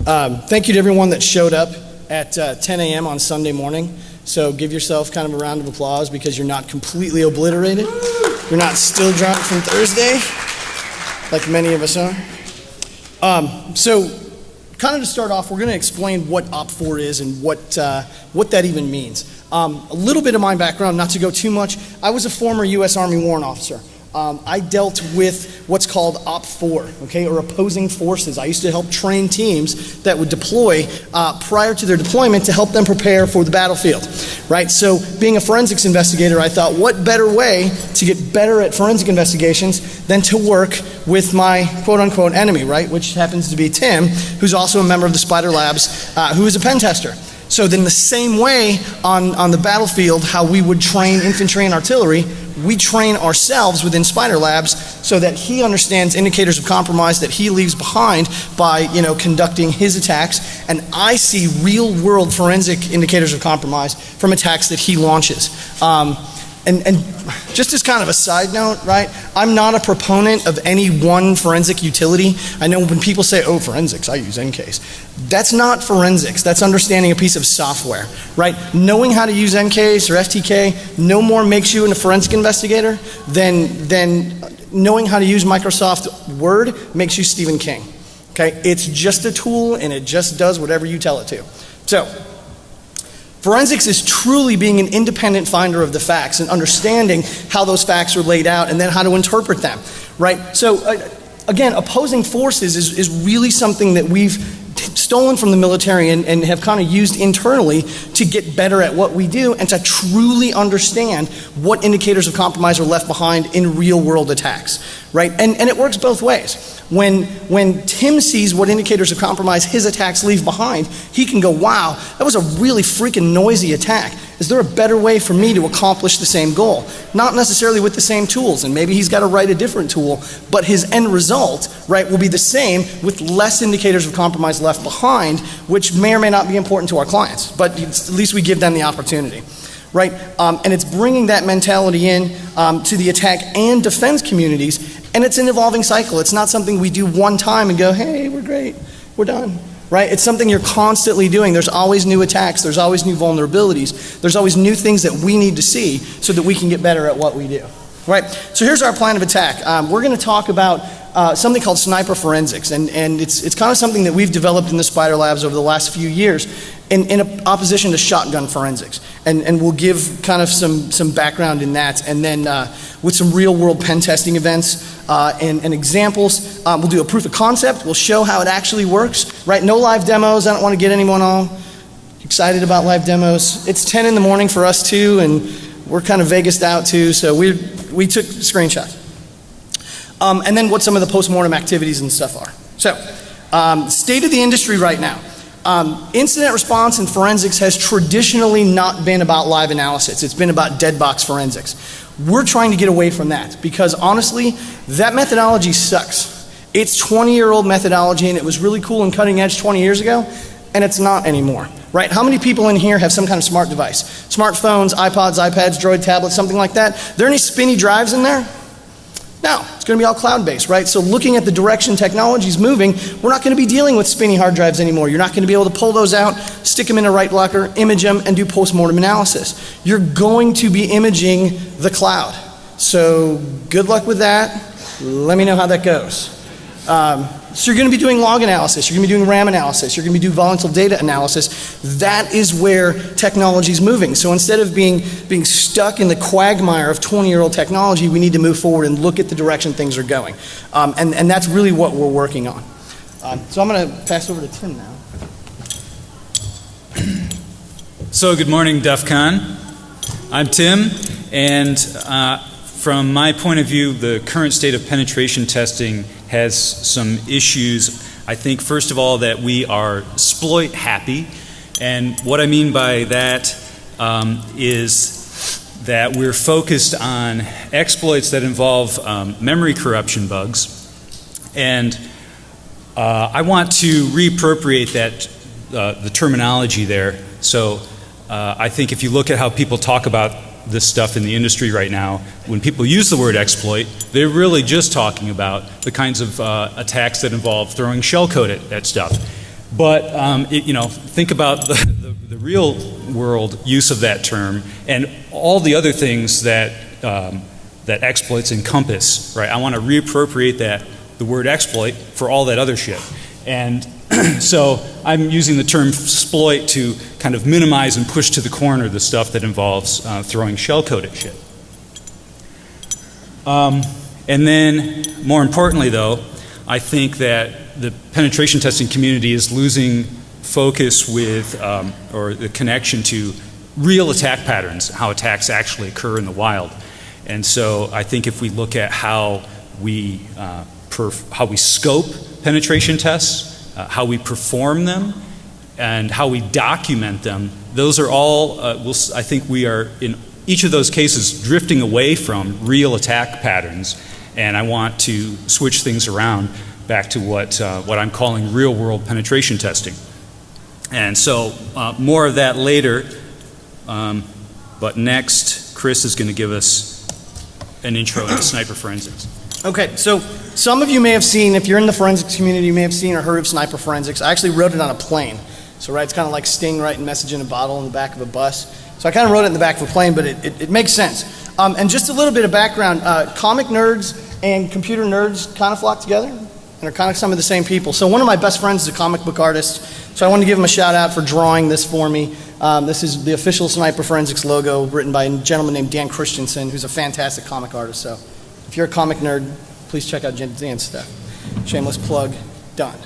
Thank you to everyone that showed up at 10 a.m. on Sunday morning. So give yourself kind of a round of applause because you're not completely obliterated. You're not still drunk from Thursday, like many of us are. So kind of to start off, we're going to explain what OPFOR is and what that even means. A little bit of my background, not to go too much. I was a former U.S. Army warrant officer. I dealt with what's called OPFOR, okay, or opposing forces. I used to help train teams that would deploy prior to their deployment to help them prepare for the battlefield, right? So being a forensics investigator, I thought, what better way to get better at forensic investigations than to work with my quote-unquote enemy, right, which happens to be Tim, who's also a member of the Spider Labs, who is a pen tester. So then the same way on the battlefield, how we would train infantry and artillery, we train ourselves within Spider Labs so that he understands indicators of compromise that he leaves behind by, conducting his attacks, and I see real-world forensic indicators of compromise from attacks that he launches. And just as kind of a side note, right, I'm not a proponent of any one forensic utility. I know when people say, oh, forensics, I use NCASE. That's not forensics. That's understanding a piece of software, right? Knowing how to use NCASE or FTK no more makes you a forensic investigator than knowing how to use Microsoft Word makes you Stephen King, okay? It's just a tool, and it just does whatever you tell it to. So, forensics is truly being an independent finder of the facts and understanding how those facts are laid out and then how to interpret them, right? So again, opposing forces is really something that we've stolen from the military and have kind of used internally to get better at what we do and to truly understand what indicators of compromise are left behind in real world attacks, right? And it works both ways. When Tim sees what indicators of compromise his attacks leave behind, he can go, wow, that was a really freaking noisy attack. Is there a better way for me to accomplish the same goal? Not necessarily with the same tools, and maybe he's got to write a different tool, but his end result, right, will be the same with less indicators of compromise left behind, which may or may not be important to our clients, but at least we give them the opportunity. Right, and it's bringing that mentality in to the attack and defense communities, and it's an evolving cycle. It's not something we do one time and go, hey, we're great, we're done, right? It's something you're constantly doing. There's always new attacks, there's always new vulnerabilities, there's always new things that we need to see so that we can get better at what we do, right? So here's our plan of attack. We're going to talk about something called sniper forensics, and it's kind of something that we've developed in the Spider Labs over the last few years in opposition to shotgun forensics. And we'll give kind of some background in that, and then with some real world pen testing events and examples. We'll do a proof of concept. We'll show how it actually works, right? No live demos. I don't want to get anyone all excited about live demos. It's 10 in the morning for us too, and we're kind of Vegased out too, so we took screenshots. And then what some of the post-mortem activities and stuff are. So, state of the industry right now. Incident response in forensics has traditionally not been about live analysis. It's been about dead box forensics. We're trying to get away from that because honestly, that methodology sucks. It's 20-year-old methodology, and it was really cool and cutting edge 20 years ago, and it's not anymore, right? How many people in here have some kind of smart device? Smartphones, iPods, iPads, Droid tablets, something like that. Are there any spinny drives in there? No, it's going to be all cloud-based, right? So looking at the direction technology is moving, we're not going to be dealing with spinny hard drives anymore. You're not going to be able to pull those out, stick them in a right locker, image them, and do post-mortem analysis. You're going to be imaging the cloud. So good luck with that. Let me know how that goes. So you're going to be doing log analysis, you're going to be doing RAM analysis, you're going to be doing volatile data analysis. That is where technology is moving. So instead of being stuck in the quagmire of 20-year-old technology, we need to move forward and look at the direction things are going. And that's really what we're working on. So I'm going to pass over to Tim now. So good morning, DEF CON. I'm Tim, and from my point of view, the current state of penetration testing has some issues. I think, first of all, that we are exploit happy. And what I mean by that is that we're focused on exploits that involve memory corruption bugs. And I want to reappropriate that, the terminology there. So I think if you look at how people talk about this stuff in the industry right now, when people use the word exploit, they're really just talking about the kinds of attacks that involve throwing shell code at stuff. But think about the real world use of that term and all the other things that that exploits encompass, right? I want to reappropriate the word exploit for all that other shit. And so I'm using the term exploit to kind of minimize and push to the corner the stuff that involves throwing shellcode at shit. And then, more importantly though, I think that the penetration testing community is losing focus with, or the connection to real attack patterns, how attacks actually occur in the wild. And so I think if we look at how we scope penetration tests, how we perform them, and how we document them, those are all, I think we are in each of those cases drifting away from real attack patterns, and I want to switch things around back to what I'm calling real world penetration testing. And so more of that later, but next Chris is going to give us an intro into sniper forensics. Okay, so some of you may have seen, if you're in the forensics community, you may have seen or heard of sniper forensics. I actually wrote it on a plane. So right, it's kind of like Sting writing message in a bottle in the back of a bus. So I kind of wrote it in the back of a plane, but it makes sense. And just a little bit of background, comic nerds and computer nerds kind of flock together and are kind of some of the same people. So one of my best friends is a comic book artist, so I wanted to give him a shout out for drawing this for me. This is the official Sniper Forensics logo written by a gentleman named Dan Christensen, who's a fantastic comic artist. So if you're a comic nerd, please check out Dan's stuff. Shameless plug, done.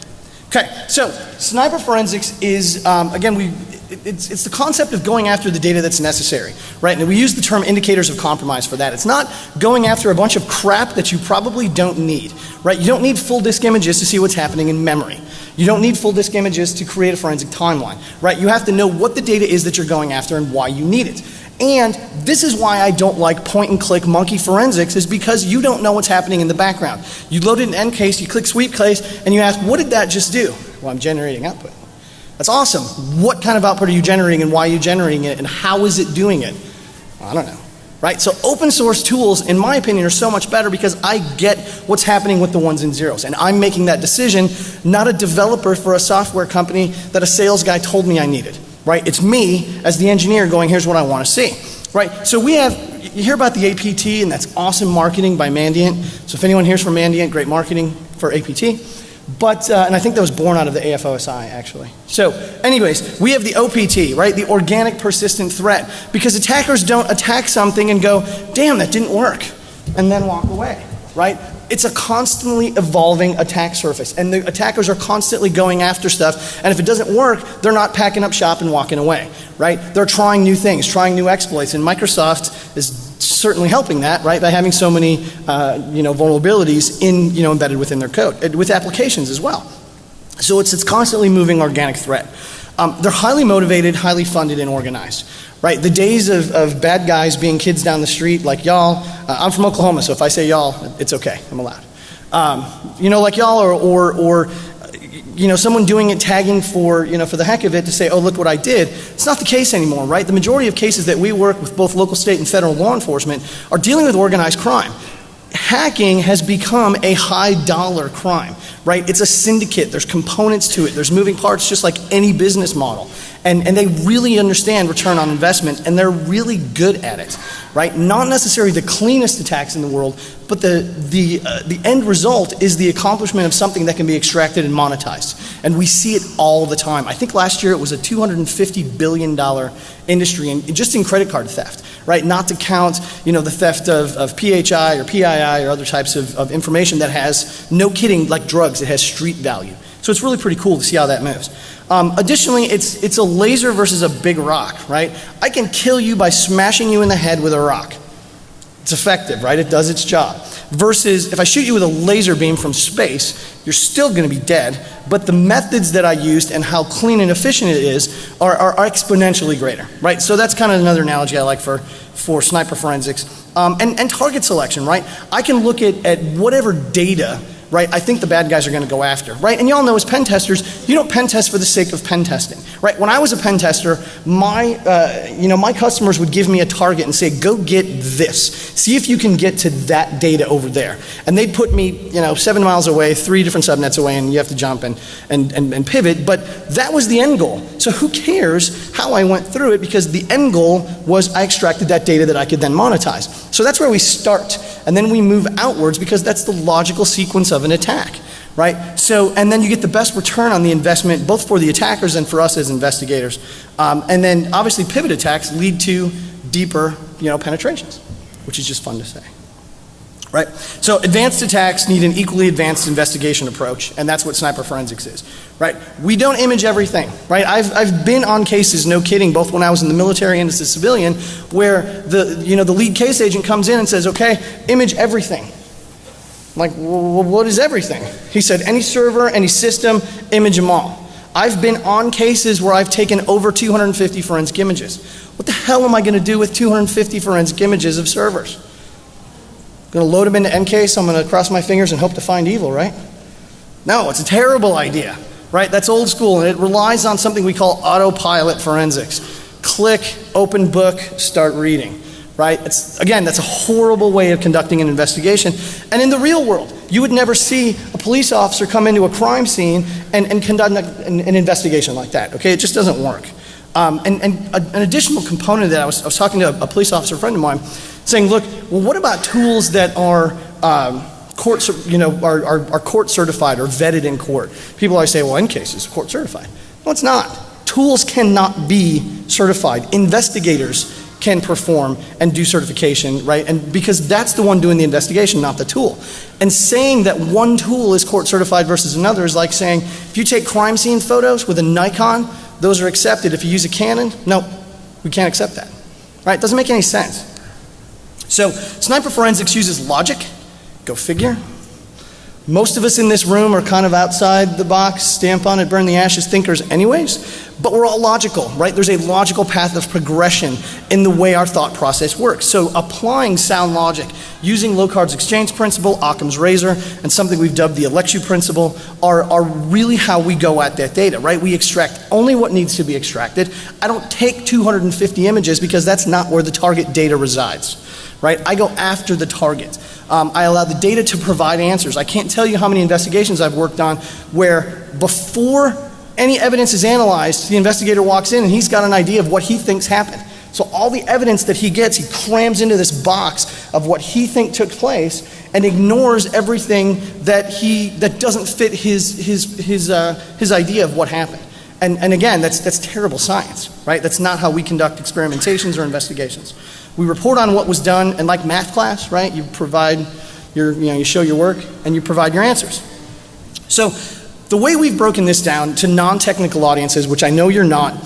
Okay, so Sniper Forensics is, again, it's the concept of going after the data that's necessary, right? And we use the term indicators of compromise for that. It's not going after a bunch of crap that you probably don't need, right? You don't need full disk images to see what's happening in memory. You don't need full disk images to create a forensic timeline, right? You have to know what the data is that you're going after and why you need it. And this is why I don't like point and click monkey forensics, is because you don't know what's happening in the background. You load an end case, you click sweep case, and you ask, what did that just do? Well, I'm generating output. That's awesome. What kind of output are you generating and why are you generating it and how is it doing it? I don't know, right? So open source tools, in my opinion, are so much better because I get what's happening with the ones and zeros. And I'm making that decision, not a developer for a software company that a sales guy told me I needed, right? It's me as the engineer going, here's what I want to see, right? So we have, you hear about the APT, and that's awesome marketing by Mandiant. So if anyone here's from Mandiant, great marketing for APT. But, and I think that was born out of the AFOSI, actually. So, anyways, we have the OPT, right? The organic persistent threat. Because attackers don't attack something and go, damn, that didn't work, and then walk away, right? It's a constantly evolving attack surface, and the attackers are constantly going after stuff, and if it doesn't work, they're not packing up shop and walking away, right? They're trying new things, trying new exploits, and Microsoft is certainly helping that, right, by having so many, vulnerabilities embedded within their code, with applications as well. So it's constantly moving organic threat. They're highly motivated, highly funded, and organized, right? The days of bad guys being kids down the street like y'all, I'm from Oklahoma, so if I say y'all, it's okay, I'm allowed. Like y'all or someone doing it, tagging for the heck of it to say, oh, look what I did. It's not the case anymore, right? The majority of cases that we work with both local, state, and federal law enforcement are dealing with organized crime. Hacking has become a high-dollar crime, right? It's a syndicate. There's components to it. There's moving parts just like any business model. And they really understand return on investment, and they're really good at it, right? Not necessarily the cleanest attacks in the world, but the end result is the accomplishment of something that can be extracted and monetized. And we see it all the time. I think last year it was a $250 billion industry just in credit card theft, right? Not to count, the theft of PHI or PII or other types of information that has, no kidding, like drugs, it has street value. So it's really pretty cool to see how that moves. Additionally, it's a laser versus a big rock, right? I can kill you by smashing you in the head with a rock. It's effective, right? It does its job. Versus if I shoot you with a laser beam from space, you're still going to be dead, but the methods that I used and how clean and efficient it is are exponentially greater, right? So that's kind of another analogy I like for sniper forensics. And target selection, right? I can look at whatever data right, I think the bad guys are going to go after, right? And y'all know as pen testers, you don't pen test for the sake of pen testing, right? When I was a pen tester, my customers would give me a target and say, go get this. See if you can get to that data over there. And they'd put me, 7 miles away, 3 different subnets away, and you have to jump and pivot, but that was the end goal. So who cares how I went through it, because the end goal was I extracted that data that I could then monetize. So that's where we start, and then we move outwards because that's the logical sequence of an attack, right? So, and then you get the best return on the investment, both for the attackers and for us as investigators. And then obviously pivot attacks lead to deeper, penetrations, which is just fun to say. Right? So advanced attacks need an equally advanced investigation approach, and that's what sniper forensics is. Right? We don't image everything. Right? I've been on cases, no kidding, both when I was in the military and as a civilian, where the lead case agent comes in and says, okay, image everything. I'm like, well, what is everything? He said, any server, any system, image them all. I've been on cases where I've taken over 250 forensic images. What the hell am I going to do with 250 forensic images of servers? I'm going to load them into NCase, I'm going to cross my fingers and hope to find evil, right? No, it's a terrible idea, right? That's old school, and it relies on something we call autopilot forensics. Click, open book, start reading, right? That's a horrible way of conducting an investigation. And in the real world, you would never see a police officer come into a crime scene and conduct an investigation like that, okay? It just doesn't work. And an additional component of that, I was talking to a police officer friend of mine, saying, look, well, what about tools that are court certified or vetted in court? People always say, well, NCase is court certified. No, it's not. Tools cannot be certified. Investigators can perform and do certification, right? And because that's the one doing the investigation, not the tool. And saying that one tool is court certified versus another is like saying, if you take crime scene photos with a Nikon, those are accepted. If you use a Canon, no, we can't accept that, right? It doesn't make any sense. So sniper forensics uses logic, go figure. Most of us in this room are kind of outside the box, stamp on it, burn the ashes thinkers anyways, but we're all logical, right? There's a logical path of progression in the way our thought process works. So applying sound logic, using Locard's exchange principle, Occam's razor, and something we've dubbed the Alexiou principle are really how we go at that data, right? We extract only what needs to be extracted. I don't take 250 images because that's not where the target data resides, right? I go after the target. I allow the data to provide answers. I can't tell you how many investigations I've worked on where before any evidence is analyzed, the investigator walks in and he's got an idea of what he thinks happened. So all the evidence that he gets, he crams into this box of what he thinks took place and ignores everything that doesn't fit his idea of what happened. And again, that's terrible science, right? That's not how we conduct experimentations or investigations. We report on what was done, and like math class, right? You provide you show your work and you provide your answers. So the way we've broken this down to non-technical audiences, which I know you're not,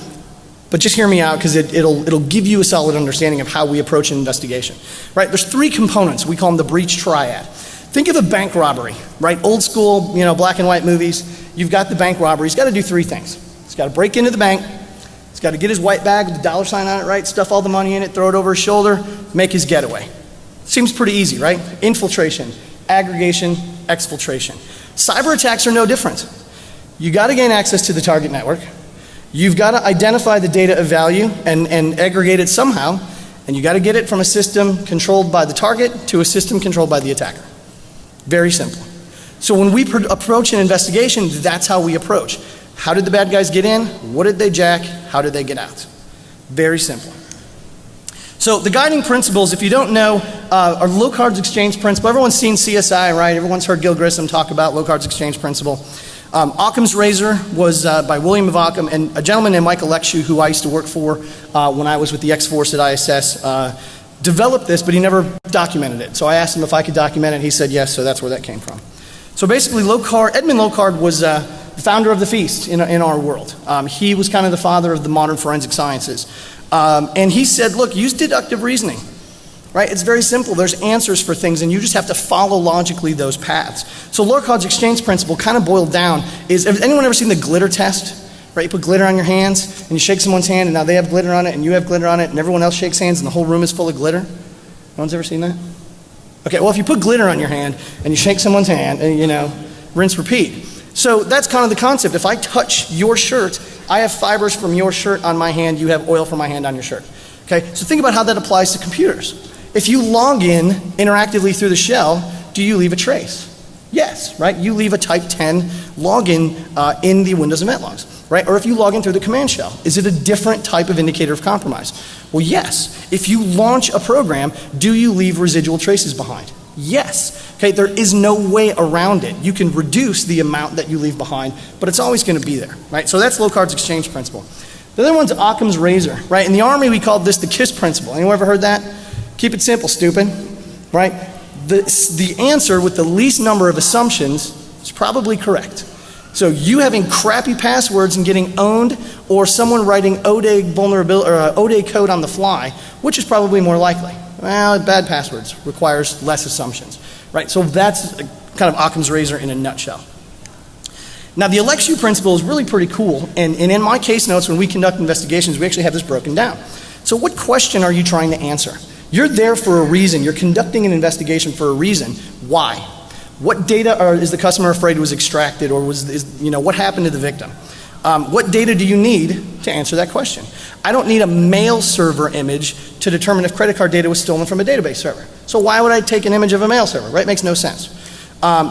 but just hear me out because it'll give you a solid understanding of how we approach an investigation, right? There's 3 components. We call them the breach triad. Think of a bank robbery, right? Old school, black and white movies. You've got the bank robbery. He's got to do 3 things. He's got to break into the bank. He's got to get his white bag with the dollar sign on it, right? Stuff all the money in it, throw it over his shoulder, make his getaway. Seems pretty easy, right? Infiltration, aggregation, exfiltration. Cyber attacks are no different. You got to gain access to the target network. You've got to identify the data of value and aggregate it somehow, and you got to get it from a system controlled by the target to a system controlled by the attacker. Very simple. So when we approach an investigation, that's how we approach. How did the bad guys get in? What did they jack? How did they get out? Very simple. So the guiding principles, if you don't know, are Locard's exchange principle. Everyone's seen CSI, right? Everyone's heard Gil Grissom talk about Locard's exchange principle. Occam's razor was by William of Occam, and a gentleman named Michael Alexiou, who I used to work for when I was with the X-Force at ISS, developed this, but he never documented it. So I asked him if I could document it. He said yes, so that's where that came from. So basically, Edmund Locard was the founder of the feast in our world. He was kind of the father of the modern forensic sciences. And he said, look, use deductive reasoning. Right? It's very simple. There's answers for things, and you just have to follow logically those paths. So Locard's exchange principle kind of boiled down is, has anyone ever seen the glitter test? Right? You put glitter on your hands, and you shake someone's hand, and now they have glitter on it, and you have glitter on it, and everyone else shakes hands, and the whole room is full of glitter. No one's ever seen that? Okay, well, if you put glitter on your hand and you shake someone's hand and, rinse, repeat. So that's kind of the concept. If I touch your shirt, I have fibers from your shirt on my hand, you have oil from my hand on your shirt. Okay, so think about how that applies to computers. If you log in interactively through the shell, do you leave a trace? Yes, right? You leave a type 10 login in the Windows event logs, right? Or if you log in through the command shell, is it a different type of indicator of compromise? Well, yes. If you launch a program, do you leave residual traces behind? Yes. Okay, there is no way around it. You can reduce the amount that you leave behind, but it's always going to be there, right? So that's Locard's exchange principle. The other one's Occam's razor, right? In the Army, we called this the KISS principle. Anyone ever heard that? Keep it simple, stupid, right? The answer with the least number of assumptions is probably correct. So you having crappy passwords and getting owned, or someone writing ODA vulnerability or ODA code on the fly, which is probably more likely? Well, bad passwords requires less assumptions, right? So that's kind of Occam's razor in a nutshell. Now the Alexiou principle is really pretty cool, and in my case notes when we conduct investigations, we actually have this broken down. So what question are you trying to answer? You're there for a reason. You're conducting an investigation for a reason. Why? What data is the customer afraid was extracted, or what happened to the victim? What data do you need to answer that question? I don't need a mail server image to determine if credit card data was stolen from a database server. So why would I take an image of a mail server, right? Makes no sense.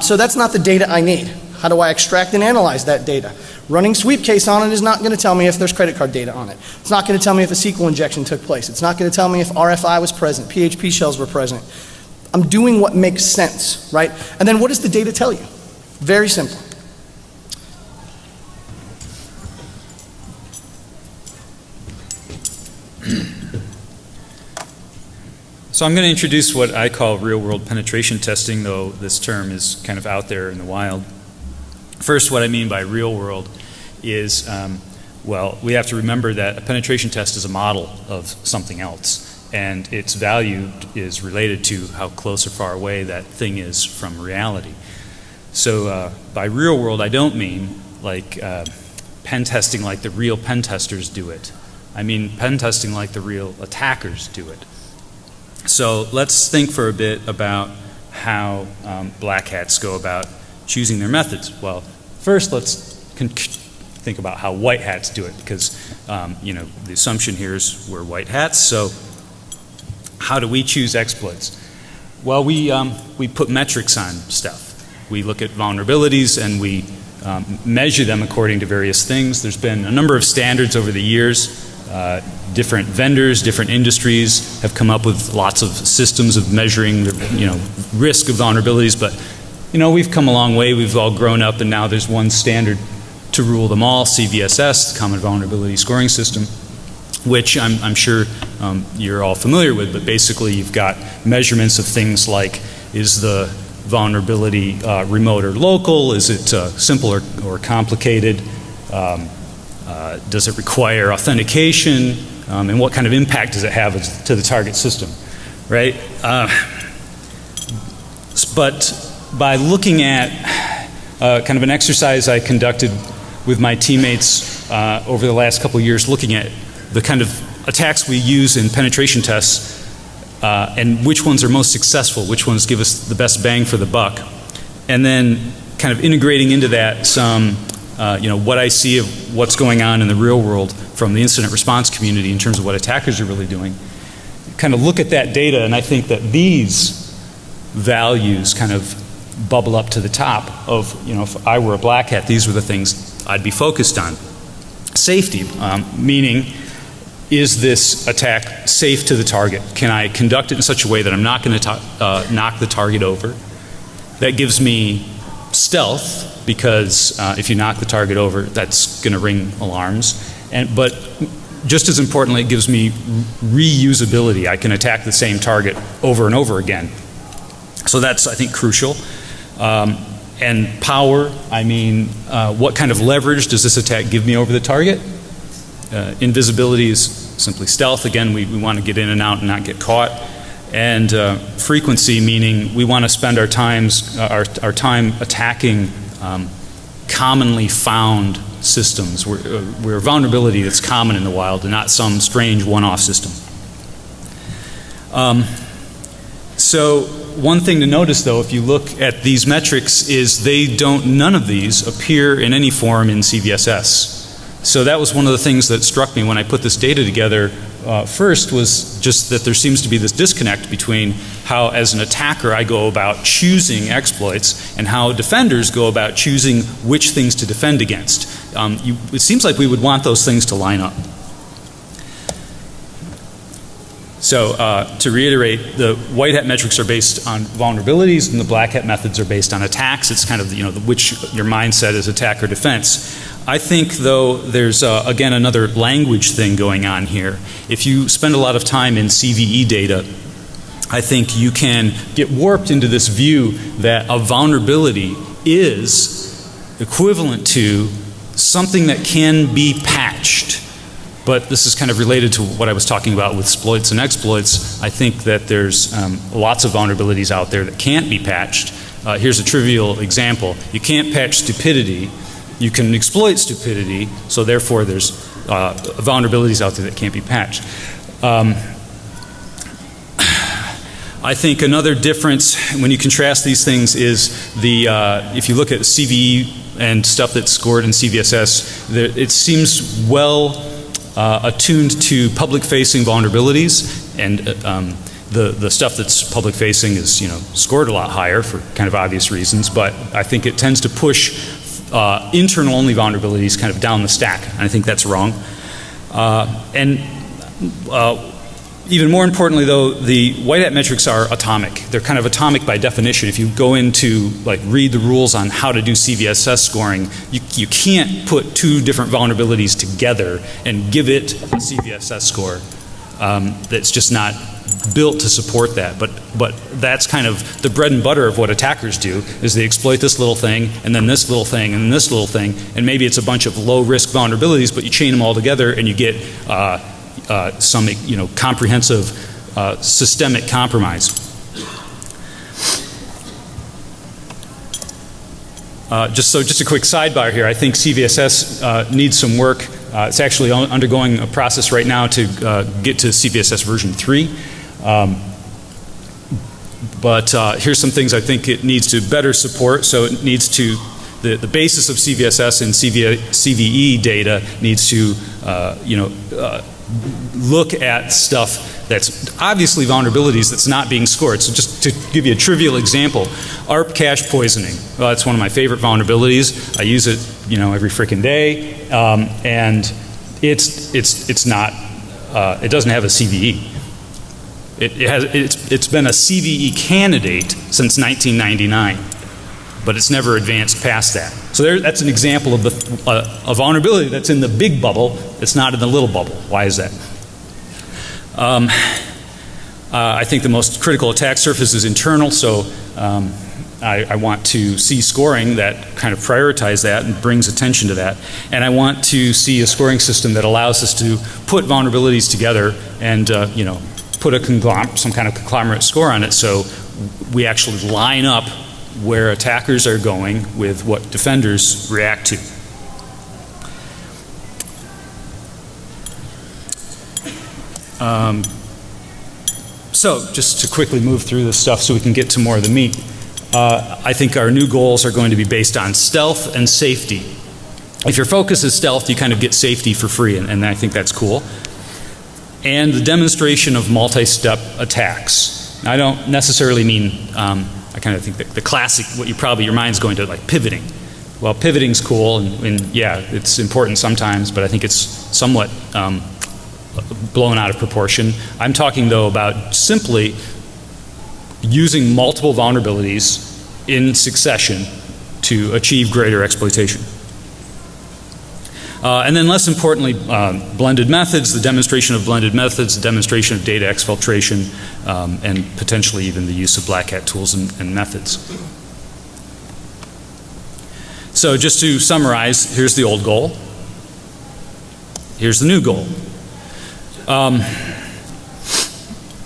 So that's not the data I need. How do I extract and analyze that data? Running sweep case on it is not going to tell me if there's credit card data on it. It's not going to tell me if a SQL injection took place. It's not going to tell me if RFI was present, PHP shells were present. I'm doing what makes sense, right? And then what does the data tell you? Very simple. So I'm going to introduce what I call real-world penetration testing, though this term is kind of out there in the wild. First, what I mean by real-world is, we have to remember that a penetration test is a model of something else, and its value is related to how close or far away that thing is from reality. So by real-world, I don't mean like pen testing like the real pen testers do it. I mean pen testing like the real attackers do it. So let's think for a bit about how black hats go about choosing their methods. Well, first let's think about how white hats do it, because the assumption here is we're white hats. So how do we choose exploits? Well, we put metrics on stuff. We look at vulnerabilities and we measure them according to various things. There's been a number of standards over the years. Different vendors, different industries have come up with lots of systems of measuring the risk of vulnerabilities, but we've come a long way. We've all grown up, and now there's one standard to rule them all, CVSS, the Common Vulnerability Scoring System, which I'm sure you're all familiar with, but basically you've got measurements of things like, is the vulnerability remote or local? Is it simple or complicated? Does it require authentication? And what kind of impact does it have to the target system, right? But by looking at kind of an exercise I conducted with my teammates over the last couple of years, looking at the kind of attacks we use in penetration tests and which ones are most successful, which ones give us the best bang for the buck, and then kind of integrating into that some what I see of what's going on in the real world from the incident response community in terms of what attackers are really doing. Kind of look at that data, and I think that these values kind of bubble up to the top of, if I were a black hat, these were the things I'd be focused on. Safety, meaning, is this attack safe to the target? Can I conduct it in such a way that I'm not going to knock the target over? That gives me stealth, because if you knock the target over, that's going to ring alarms. But just as importantly, it gives me reusability. I can attack the same target over and over again. So that's, I think, crucial. And power, I mean, what kind of leverage does this attack give me over the target? Invisibility is simply stealth. Again, we want to get in and out and not get caught. And frequency, meaning we want to spend our time attacking commonly found systems. We're a vulnerability that's common in the wild and not some strange one-off system. So one thing to notice, though, if you look at these metrics, is none of these appear in any form in CVSS. So that was one of the things that struck me when I put this data together. First was just that there seems to be this disconnect between how, as an attacker, I go about choosing exploits and how defenders go about choosing which things to defend against. It seems like we would want those things to line up. So to reiterate, the white hat metrics are based on vulnerabilities and the black hat methods are based on attacks. It's kind of, which your mindset is attack or defense. I think, though, there's again another language thing going on here. If you spend a lot of time in CVE data, I think you can get warped into this view that a vulnerability is equivalent to something that can be patched. But this is kind of related to what I was talking about with exploits and exploits. I think that there's lots of vulnerabilities out there that can't be patched. Here's a trivial example. You can't patch stupidity. You can exploit stupidity, so therefore there's vulnerabilities out there that can't be patched. I think another difference when you contrast these things is if you look at CVE and stuff that's scored in CVSS, it seems well attuned to public-facing vulnerabilities, and the stuff that's public-facing is scored a lot higher for kind of obvious reasons. But I think it tends to push internal-only vulnerabilities kind of down the stack, and I think that's wrong. Even more importantly, though, the white hat metrics are atomic. They're kind of atomic by definition. If you go into, read the rules on how to do CVSS scoring, you can't put two different vulnerabilities together and give it a CVSS score. That's just not built to support that. But that's kind of the bread and butter of what attackers do, is they exploit this little thing, and then this little thing, and then this little thing, and maybe it's a bunch of low-risk vulnerabilities, but you chain them all together and you get some comprehensive systemic compromise. Just a quick sidebar here. I think CVSS needs some work. It's actually undergoing a process right now to get to CVSS version 3. But here's some things I think it needs to better support. So it needs to, the basis of CVSS and CVE data needs to, look at stuff that's obviously vulnerabilities that's not being scored. So just to give you a trivial example, ARP cache poisoning. Well, that's one of my favorite vulnerabilities. I use it, every freaking day, and it's not. It doesn't have a CVE. It's been a CVE candidate since 1999, but it's never advanced past that. So that's an example of a vulnerability that's in the big bubble. It's not in the little bubble. Why is that? I think the most critical attack surface is internal, so I want to see scoring that kind of prioritize that and brings attention to that. And I want to see a scoring system that allows us to put vulnerabilities together and put some kind of conglomerate score on it, so we actually line up where attackers are going with what defenders react to. So just to quickly move through this stuff so we can get to more of the meat, I think our new goals are going to be based on stealth and safety. If your focus is stealth, you kind of get safety for free, and I think that's cool. And the demonstration of multi-step attacks. I don't necessarily mean, I kind of think that the classic, your mind's going to pivoting. Well, pivoting's cool, and yeah, it's important sometimes, but I think it's somewhat blown out of proportion. I'm talking, though, about simply using multiple vulnerabilities in succession to achieve greater exploitation. And then less importantly, blended methods, the demonstration of blended methods, the demonstration of data exfiltration, and potentially even the use of black hat tools and methods. So just to summarize, here's the old goal. Here's the new goal.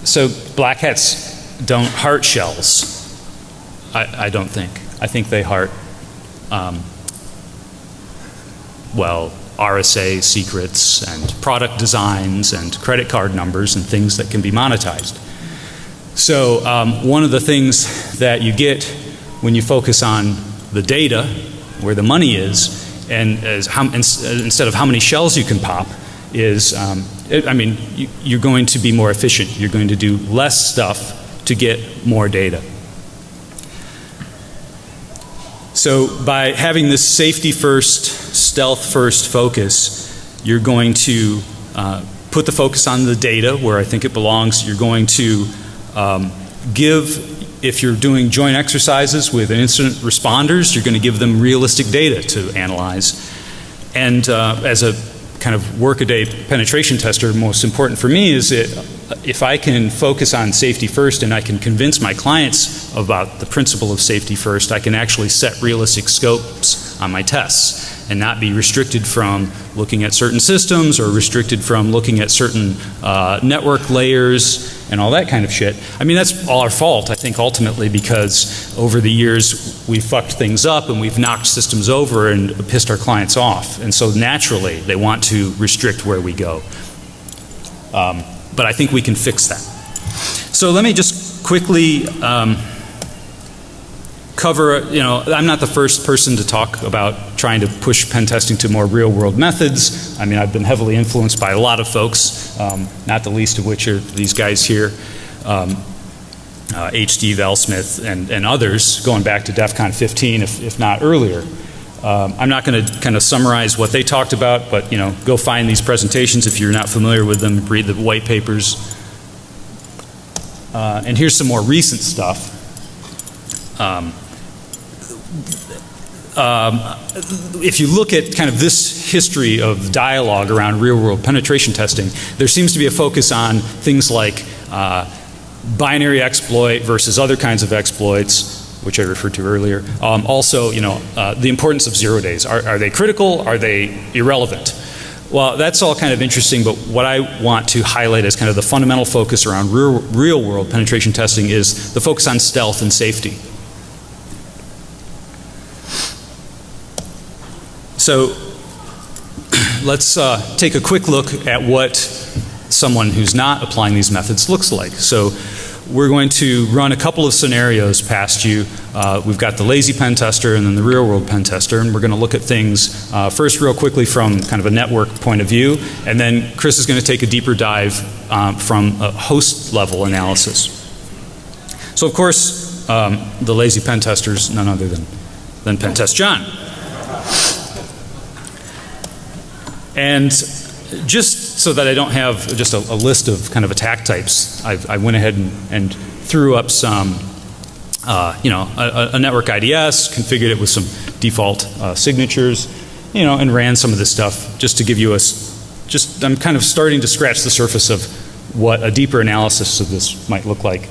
So black hats don't heart shells. I don't think. I think they heart, RSA secrets and product designs and credit card numbers and things that can be monetized. So one of the things that you get when you focus on the data, where the money is, and instead of how many shells you can pop, is, you're going to be more efficient. You're going to do less stuff to get more data. So by having this safety first, stealth first focus, you're going to put the focus on the data where I think it belongs. You're going to if you're doing joint exercises with incident responders, you're going to give them realistic data to analyze. And as a kind of workaday penetration tester, most important for me is if I can focus on safety first and I can convince my clients about the principle of safety first, I can actually set realistic scopes on my tests and not be restricted from looking at certain systems or restricted from looking at certain network layers and all that kind of shit. I mean, that's all our fault, I think, ultimately, because over the years we've fucked things up and we've knocked systems over and pissed our clients off. And so naturally they want to restrict where we go. But I think we can fix that. So let me just quickly cover, I'm not the first person to talk about trying to push pen testing to more real world methods. I mean, I've been heavily influenced by a lot of folks, not the least of which are these guys here, H.D. Valsmith and others, going back to DEF CON 15, if not earlier. I'm not going to kind of summarize what they talked about, but go find these presentations if you're not familiar with them, read the white papers. And here's some more recent stuff. If you look at kind of this history of dialogue around real-world penetration testing, there seems to be a focus on things like binary exploit versus other kinds of exploits, which I referred to earlier. Also, the importance of 0 days. Are they critical? Are they irrelevant? Well, that's all kind of interesting, but what I want to highlight as kind of the fundamental focus around real-world penetration testing is the focus on stealth and safety. So let's take a quick look at what someone who's not applying these methods looks like. So we're going to run a couple of scenarios past you. We've got the lazy pen tester and then the real world pen tester, and we're going to look at things first real quickly from kind of a network point of view, and then Chris is going to take a deeper dive from a host level analysis. So of course the lazy pen tester is none other than Pen Test John. And just so that I don't have just a list of kind of attack types, I went ahead and threw up some, a network IDS, configured it with some default signatures, and ran some of this stuff just to give you I'm kind of starting to scratch the surface of what a deeper analysis of this might look like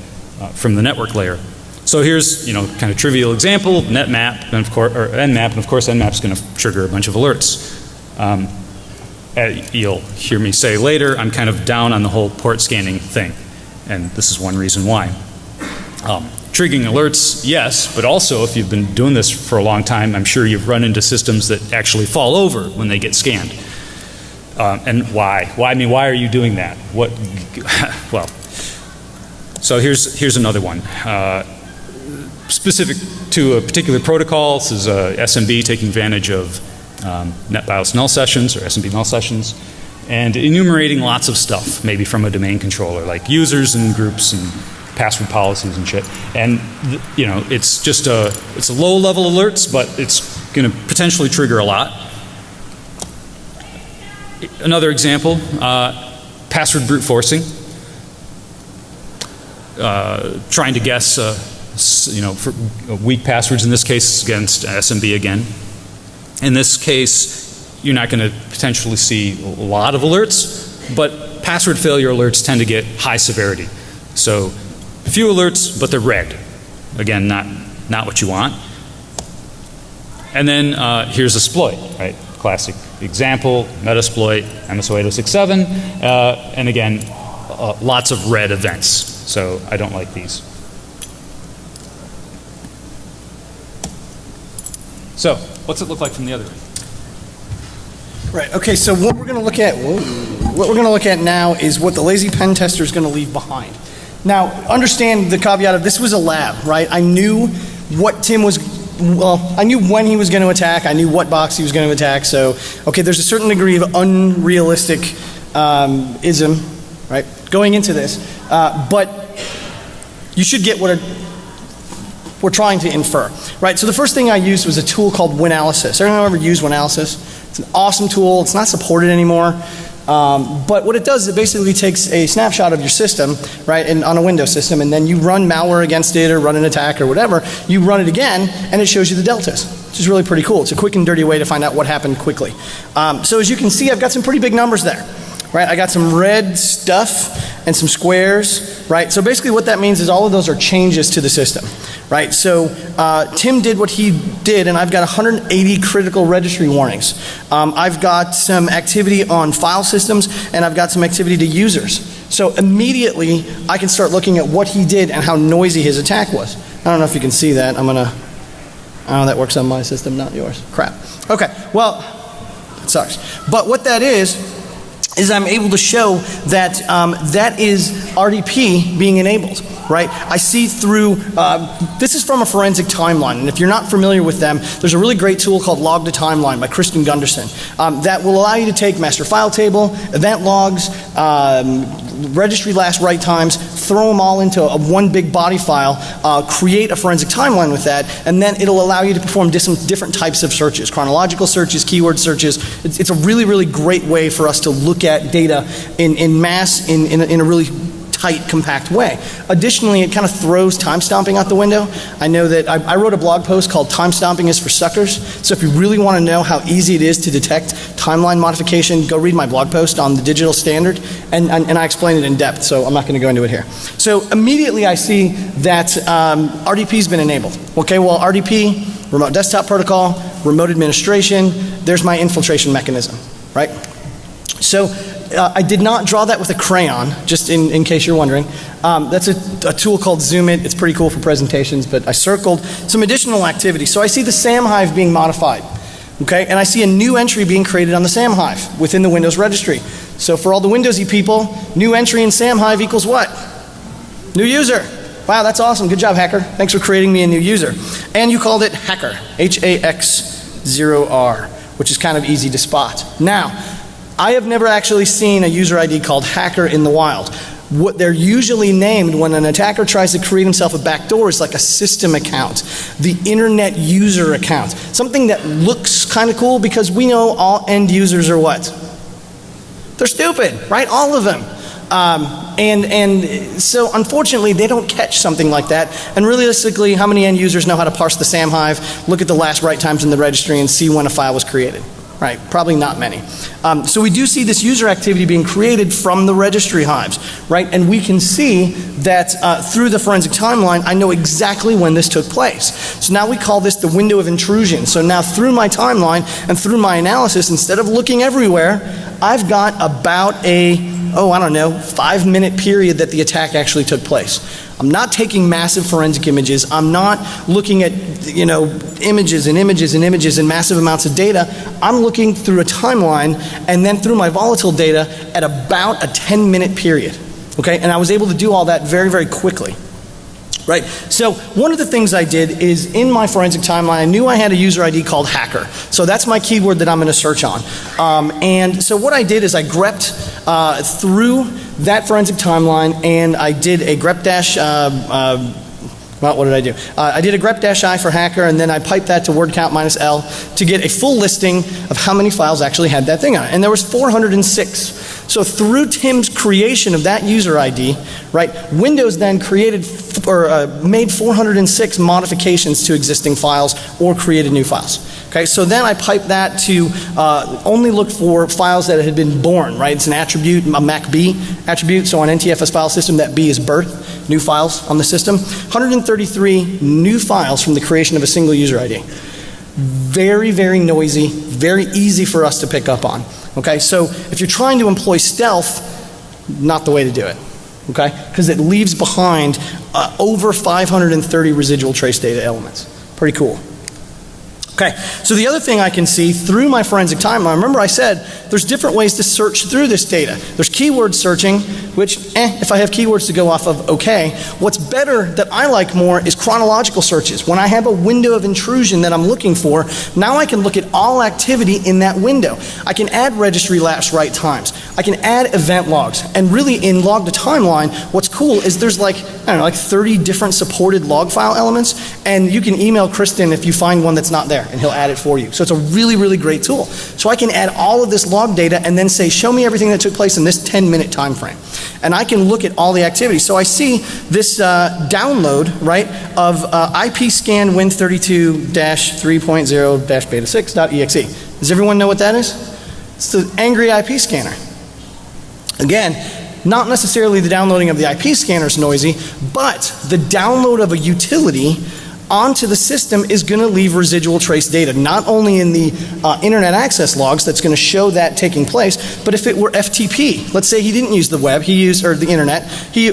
from the network layer. So here's, kind of trivial example, netmap, and of course, or nmap, and of course nmap's going to trigger a bunch of alerts. You'll hear me say later, I'm kind of down on the whole port scanning thing, and this is one reason why. Triggering alerts, yes, but also if you've been doing this for a long time, I'm sure you've run into systems that actually fall over when they get scanned. And why? Why are you doing that? Well, so here's another one. Specific to a particular protocol, this is SMB taking advantage of NetBIOS null sessions or SMB null sessions, and enumerating lots of stuff, maybe from a domain controller, like users and groups and password policies and shit. And it's just it's a low level alerts, but it's going to potentially trigger a lot. Another example, password brute forcing, trying to guess for weak passwords, in this case against SMB again. In this case, you're not going to potentially see a lot of alerts, but password failure alerts tend to get high severity. So few alerts, but they're red. Again, not what you want. And then here's exploit, right? Classic example, Metasploit, MSO 8067, and again, lots of red events. So I don't like these. So, what's it look like from the other end? Right. Okay. So what we're going to look at, now is what the lazy pen tester is going to leave behind. Now, understand the caveat of this was a lab, right? I knew what Tim was, well, I knew when he was going to attack. I knew what box he was going to attack. So, okay, there's a certain degree of unrealistic ism, right, going into this. But you should get what we're trying to infer, right? So the first thing I used was a tool called Winalysis. Everyone ever use Winalysis? It's an awesome tool. It's not supported anymore. But what it does is it basically takes a snapshot of your system, right, on a Windows system, and then you run malware against it or run an attack or whatever. You run it again, and it shows you the deltas, which is really pretty cool. It's a quick and dirty way to find out what happened quickly. So as you can see, I've got some pretty big numbers there, right? I got some red stuff and some squares, right? So basically what that means is all of those are changes to the system, right? So Tim did what he did, and I've got 180 critical registry warnings. I've got some activity on file systems, and I've got some activity to users. So immediately I can start looking at what he did and how noisy his attack was. I don't know if you can see that. Oh, that works on my system, not yours. Crap. Okay, well, it sucks. But what that is I'm able to show that that is RDP being enabled, right? I see through, this is from a forensic timeline, and if you're not familiar with them, there's a really great tool called Log to Timeline by Kristen Gunderson that will allow you to take master file table, event logs, registry last write times, throw them all into one big body file, create a forensic timeline with that, and then it'll allow you to perform different types of searches, chronological searches, keyword searches. It's a really, really great way for us to look at data in mass in a really tight, compact way. Additionally, it kind of throws time stomping out the window. I know that I wrote a blog post called Time Stomping is for Suckers. So if you really want to know how easy it is to detect timeline modification, go read my blog post on the digital standard, and I explain it in depth, so I'm not going to go into it here. So immediately I see that RDP's been enabled. Okay, well, RDP, remote desktop protocol, remote administration, there's my infiltration mechanism, right? So I did not draw that with a crayon, just in case you're wondering. That's a tool called Zoom It. It's pretty cool for presentations, but I circled some additional activity. So I see the SAM Hive being modified, okay? And I see a new entry being created on the SAM Hive within the Windows registry. So for all the Windowsy people, new entry in SAM Hive equals what? New user. Wow, that's awesome. Good job, hacker. Thanks for creating me a new user. And you called it Hacker, HAX0R, which is kind of easy to spot. Now, I have never actually seen a user ID called Hacker in the wild. What they're usually named when an attacker tries to create himself a backdoor is like a system account, the internet user account. Something that looks kind of cool because we know all end users are what? They're stupid, right? All of them. And so unfortunately they don't catch something like that. And realistically, how many end users know how to parse the SAM Hive, look at the last write times in the registry, and see when a file was created? Right, probably not many. So we do see this user activity being created from the registry hives, right? And we can see that through the forensic timeline, I know exactly when this took place. So now we call this the window of intrusion. So now through my timeline and through my analysis, instead of looking everywhere, I've got about a, 5-minute period that the attack actually took place. I'm not taking massive forensic images. I'm not looking at, images and images and images and massive amounts of data. I'm looking through a timeline and then through my volatile data at about a 10-minute period. Okay, and I was able to do all that very, very quickly. Right? So one of the things I did is in my forensic timeline, I knew I had a user ID called Hacker. So that's my keyword that I'm going to search on. And so what I did is I grepped through that forensic timeline, and I did a grep dash, what did I do? I did a grep-i for Hacker, and then I piped that to word count minus L to get a full listing of how many files actually had that thing on it. And there was 406. So through Tim's creation of that user ID, right, Windows then created or made 406 modifications to existing files or created new files. Okay, so then I piped that to only look for files that had been born, right? It's an attribute, a MAC-B attribute. So on NTFS file system, that B is birth, new files on the system. 133 new files from the creation of a single user ID. Very, very noisy, very easy for us to pick up on. Okay, so if you're trying to employ stealth, not the way to do it. Okay, because it leaves behind over 530 residual trace data elements. Pretty cool. Okay, so the other thing I can see through my forensic timeline, remember I said there's different ways to search through this data. There's keyword searching, which, if I have keywords to go off of, okay. What's better that I like more is chronological searches. When I have a window of intrusion that I'm looking for, now I can look at all activity in that window. I can add registry lapse write times. I can add event logs. And really in log to timeline, what's cool is there's like, I don't know, like 30 different supported log file elements, and you can email Kristen if you find one that's not there, and he'll add it for you. So it's a really, really great tool. So I can add all of this log data and then say, show me everything that took place in this 10-minute time frame. And I can look at all the activity. So I see this download, right, of IP scan win32-3.0-beta6.exe. Does everyone know what that is? It's the angry IP scanner. Again, not necessarily the downloading of the IP scanner is noisy, but the download of a utility onto the system is going to leave residual trace data, not only in the internet access logs that's going to show that taking place, but if it were FTP, let's say he didn't use the web, he used, or the internet,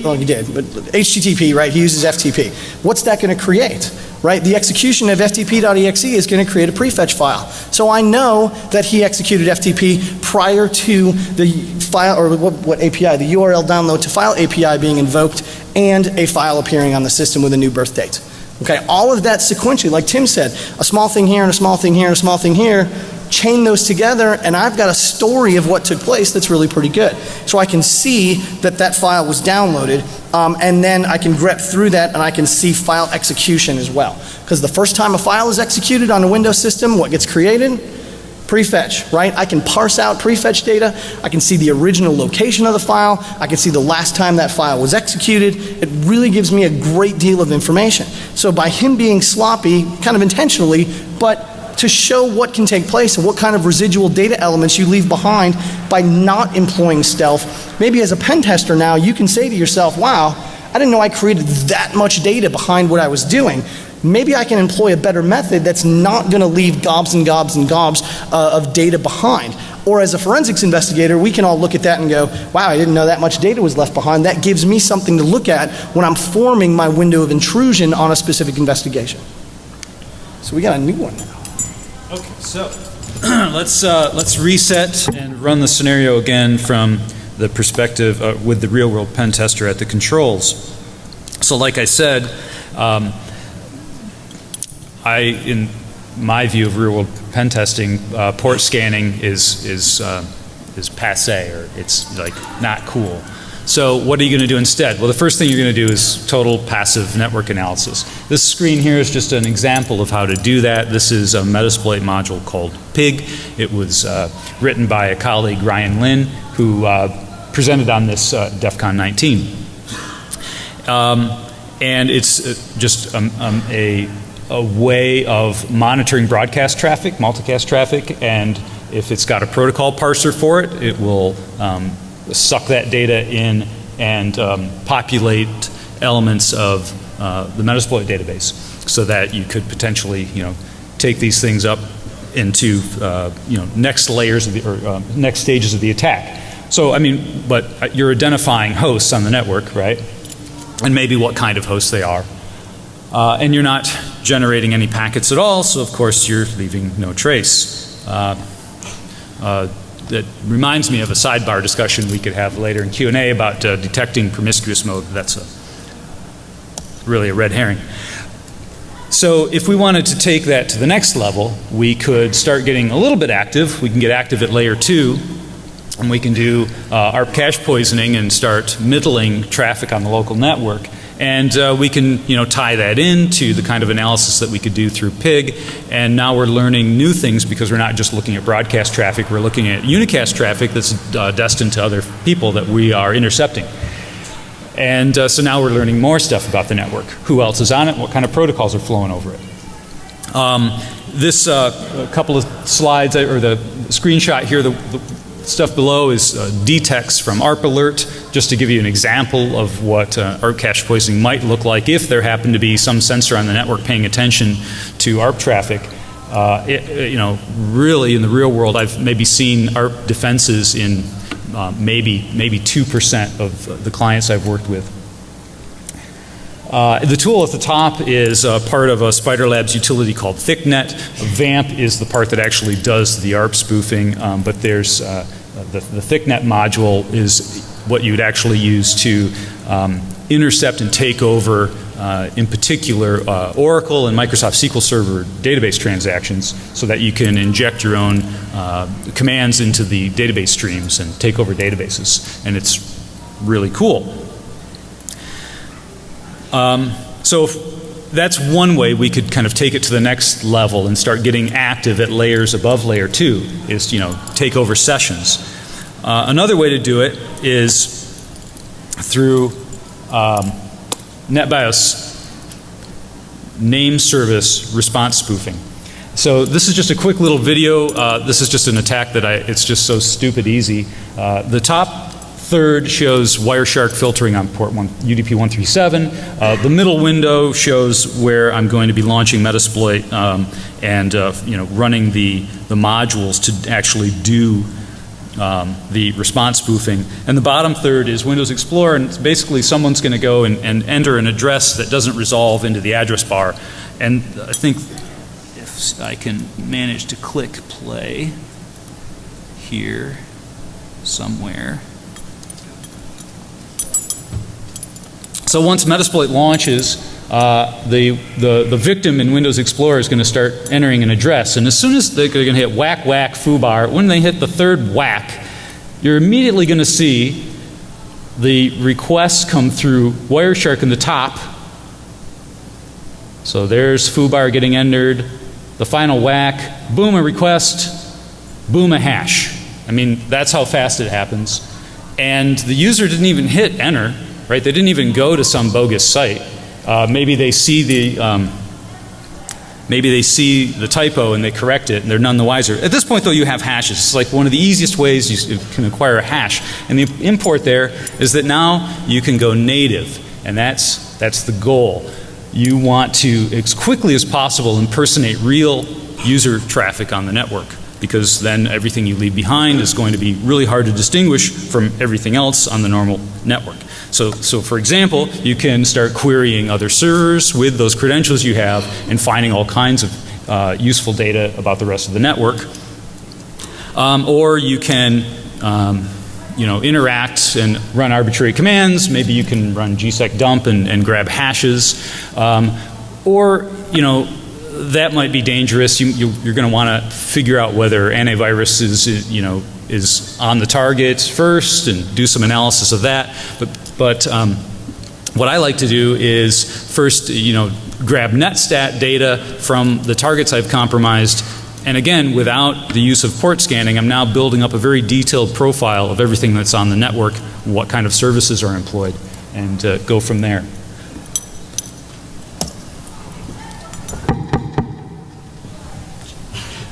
well he did, but HTTP, right, he uses FTP. What's that going to create? Right, the execution of ftp.exe is going to create a prefetch file. So I know that he executed FTP prior to the file, or what API, the URL download to file API being invoked and a file appearing on the system with a new birth date. Okay, all of that sequentially, like Tim said, a small thing here and a small thing here and a small thing here, chain those together, and I've got a story of what took place that's really pretty good. So I can see that that file was downloaded, and then I can grep through that and I can see file execution as well. Because the first time a file is executed on a Windows system, what gets created? Prefetch, right? I can parse out prefetch data. I can see the original location of the file. I can see the last time that file was executed. It really gives me a great deal of information. So by him being sloppy, kind of intentionally, but to show what can take place and what kind of residual data elements you leave behind by not employing stealth, maybe as a pen tester now, you can say to yourself, wow, I didn't know I created that much data behind what I was doing. Maybe I can employ a better method that's not going to leave gobs and gobs and gobs of data behind. Or as a forensics investigator, we can all look at that and go, wow, I didn't know that much data was left behind. That gives me something to look at when I'm forming my window of intrusion on a specific investigation. So we got a new one now. Okay, so let's reset and run the scenario again from the perspective with the real world pen tester at the controls. So like I said, in my view of real world pen testing, port scanning is passe, or it's like not cool. So what are you going to do instead? Well, the first thing you're going to do is total passive network analysis. This screen here is just an example of how to do that. This is a Metasploit module called Pig. It was written by a colleague, Ryan Lin, who presented on this DEF CON 19. And it's just a way of monitoring broadcast traffic, multicast traffic, and if it's got a protocol parser for it, it will suck that data in and populate elements of the Metasploit database, so that you could potentially, take these things up into, next layers of the, or next stages of the attack. So, I mean, but you're identifying hosts on the network, right? And maybe what kind of hosts they are. And you're not generating any packets at all, so of course you're leaving no trace. That reminds me of a sidebar discussion we could have later in Q&A about detecting promiscuous mode. That's really a red herring. So if we wanted to take that to the next level, we could start getting a little bit active. We can get active at layer 2, and we can do ARP cache poisoning and start middling traffic on the local network. And we can, tie that into the kind of analysis that we could do through Pig. And now we're learning new things because we're not just looking at broadcast traffic, we're looking at unicast traffic that's destined to other people that we are intercepting. And so now we're learning more stuff about the network. Who else is on it? What kind of protocols are flowing over it? This couple of slides, or the screenshot here, the stuff below is detects from ARP Alert, just to give you an example of what ARP cache poisoning might look like if there happened to be some sensor on the network paying attention to ARP traffic. Really in the real world, I've maybe seen ARP defenses in maybe 2% of the clients I've worked with. The tool at the top is part of a Spider Labs utility called ThickNet. VAMP is the part that actually does the ARP spoofing, but there's the ThickNet module is what you would actually use to intercept and take over, in particular, Oracle and Microsoft SQL Server database transactions, so that you can inject your own commands into the database streams and take over databases. And it's really cool. So that's one way we could kind of take it to the next level and start getting active at layers above layer 2, is, you know, take over sessions. Another way to do it is through NetBIOS name service response spoofing. So this is just a quick little video. This is just an attack that it's just so stupid easy. The top third shows Wireshark filtering on port UDP 137. The middle window shows where I'm going to be launching Metasploit and you know, running the modules to actually do the response spoofing. And the bottom third is Windows Explorer, and it's basically someone's going to go and enter an address that doesn't resolve into the address bar. And I think if I can manage to click play here somewhere. So once Metasploit launches, the victim in Windows Explorer is going to start entering an address. And as soon as they're going to hit whack, whack, foobar, when they hit the third whack, you're immediately going to see the requests come through Wireshark in the top. So there's foobar getting entered, the final whack, boom, a request, boom, a hash. I mean, that's how fast it happens. And the user didn't even hit enter. Right? They didn't even go to some bogus site. Maybe they see the typo and they correct it and they're none the wiser. At this point, though, you have hashes. It's like one of the easiest ways you can acquire a hash. And the import there is that now you can go native, and that's the goal. You want to, as quickly as possible, impersonate real user traffic on the network, because then everything you leave behind is going to be really hard to distinguish from everything else on the normal network. So for example, you can start querying other servers with those credentials you have and finding all kinds of useful data about the rest of the network. Or you can you know, interact and run arbitrary commands. Maybe you can run gsec dump and grab hashes. Or, you know, that might be dangerous. You're going to want to figure out whether antivirus is on the target first and do some analysis of that. But what I like to do is first, you know, grab netstat data from the targets I've compromised. And again, without the use of port scanning, I'm now building up a very detailed profile of everything that's on the network, what kind of services are employed, and go from there.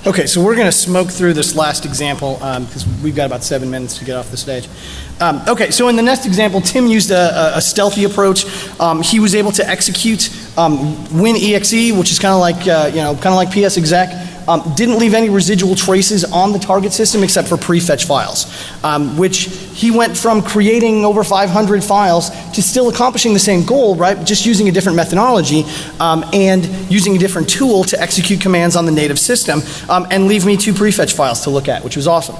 Okay, so we're going to smoke through this last example because we've got about 7 minutes to get off the stage. Okay, so in the next example, Tim used a stealthy approach. He was able to execute WinExe, which is kind of like kind of like PSExec. Didn't leave any residual traces on the target system except for prefetch files, which he went from creating over 500 files to still accomplishing the same goal, right? Just using a different methodology and using a different tool to execute commands on the native system, and leave me 2 prefetch files to look at, which was awesome.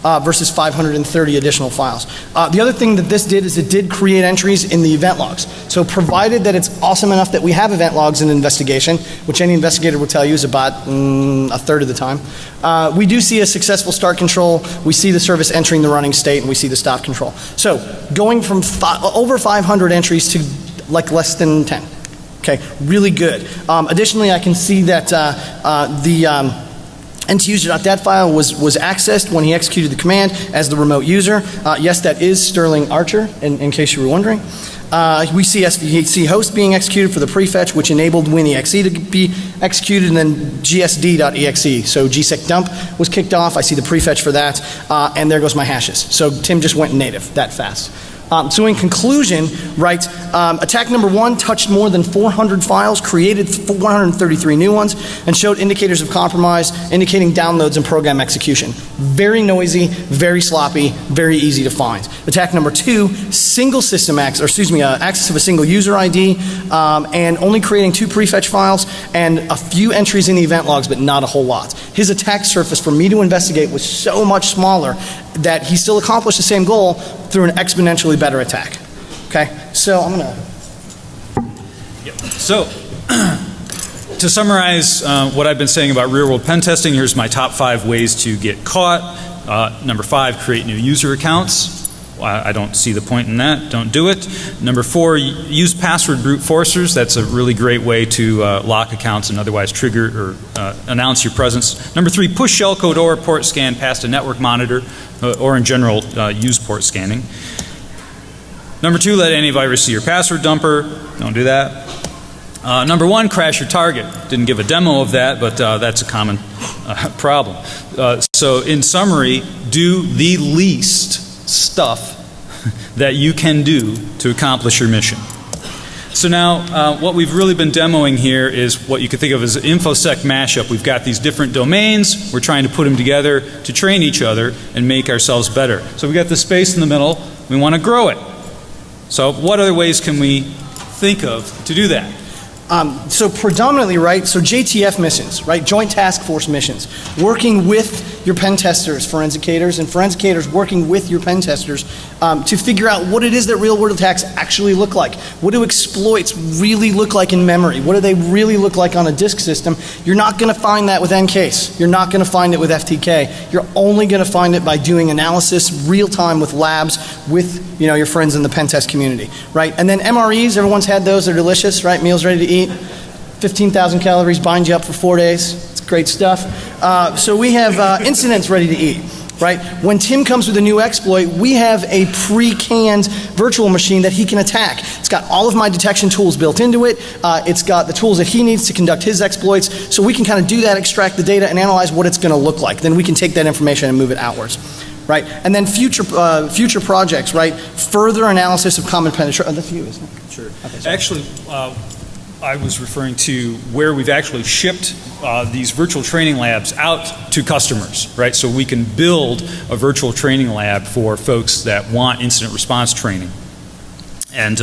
Versus 530 additional files. The other thing that this did is it did create entries in the event logs. So provided that it's awesome enough that we have event logs in an investigation, which any investigator will tell you is about a third of the time, we do see a successful start control, we see the service entering the running state, and we see the stop control. So going from over 500 entries to like less than 10. Okay, really good. Additionally, I can see that the NTuser.dat file was accessed when he executed the command as the remote user. Yes, that is Sterling Archer, in case you were wondering. We see SVC host being executed for the prefetch, which enabled WinExe to be executed, and then gsd.exe. So gsec dump was kicked off. I see the prefetch for that, and there goes my hashes. So Tim just went native that fast. So in conclusion, right, attack number 1 touched more than 400 files, created 133 new ones, and showed indicators of compromise, indicating downloads and program execution. Very noisy, very sloppy, very easy to find. Attack number 2, single system access, or excuse me, access of a single user ID, and only creating 2 prefetch files and a few entries in the event logs, but not a whole lot. His attack surface for me to investigate was so much smaller that he still accomplished the same goal through an exponentially better attack. Okay, so I'm gonna. Yep. So, to summarize what I've been saying about real-world pen testing, here's my top 5 ways to get caught. Number 5, create new user accounts. I don't see the point in that. Don't do it. Number 4, use password brute forcers. That's a really great way to lock accounts and otherwise trigger or announce your presence. Number 3, push shellcode or port scan past a network monitor, or in general, use port scanning. Number 2, let antivirus see your password dumper. Don't do that. Number 1, crash your target. Didn't give a demo of that, but that's a common problem. So in summary, do the least stuff that you can do to accomplish your mission. So now what we've really been demoing here is what you could think of as an InfoSec mashup. We've got these different domains. We're trying to put them together to train each other and make ourselves better. So we've got this space in the middle. We want to grow it. So what other ways can we think of to do that? So predominantly, right, so JTF missions, right, Joint Task Force missions, working with your pen testers, forensicators, and forensicators working with your pen testers to figure out what it is that real-world attacks actually look like. What do exploits really look like in memory? What do they really look like on a disk system? You're not going to find that with NCASE. You're not going to find it with FTK. You're only going to find it by doing analysis real-time with labs, with your friends in the pen test community, right? And then MREs, everyone's had those. They're delicious, right? Meals ready to eat. 15,000 calories, bind you up for 4 days. It's great stuff. So we have incidents ready to eat, right? When Tim comes with a new exploit, we have a pre-canned virtual machine that he can attack. It's got all of my detection tools built into it. It's got the tools that he needs to conduct his exploits. So we can kind of do that, extract the data, and analyze what it's going to look like. Then we can take that information and move it outwards. Right? And then future projects, right? Further analysis of common penetration. That's you, isn't it? Sure. Okay, actually, I was referring to where we've actually shipped these virtual training labs out to customers, right? So we can build a virtual training lab for folks that want incident response training and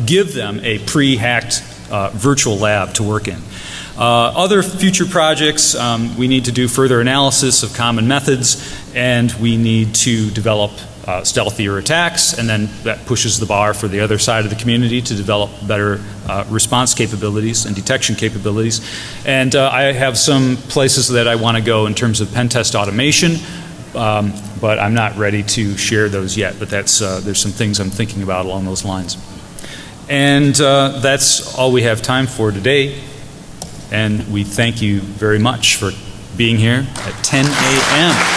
give them a pre-hacked virtual lab to work in. Other future projects, we need to do further analysis of common methods, and we need to develop stealthier attacks, and then that pushes the bar for the other side of the community to develop better response capabilities and detection capabilities. And I have some places that I want to go in terms of pen test automation, but I'm not ready to share those yet, but that's, there's some things I'm thinking about along those lines. And that's all we have time for today. And we thank you very much for being here at 10 a.m.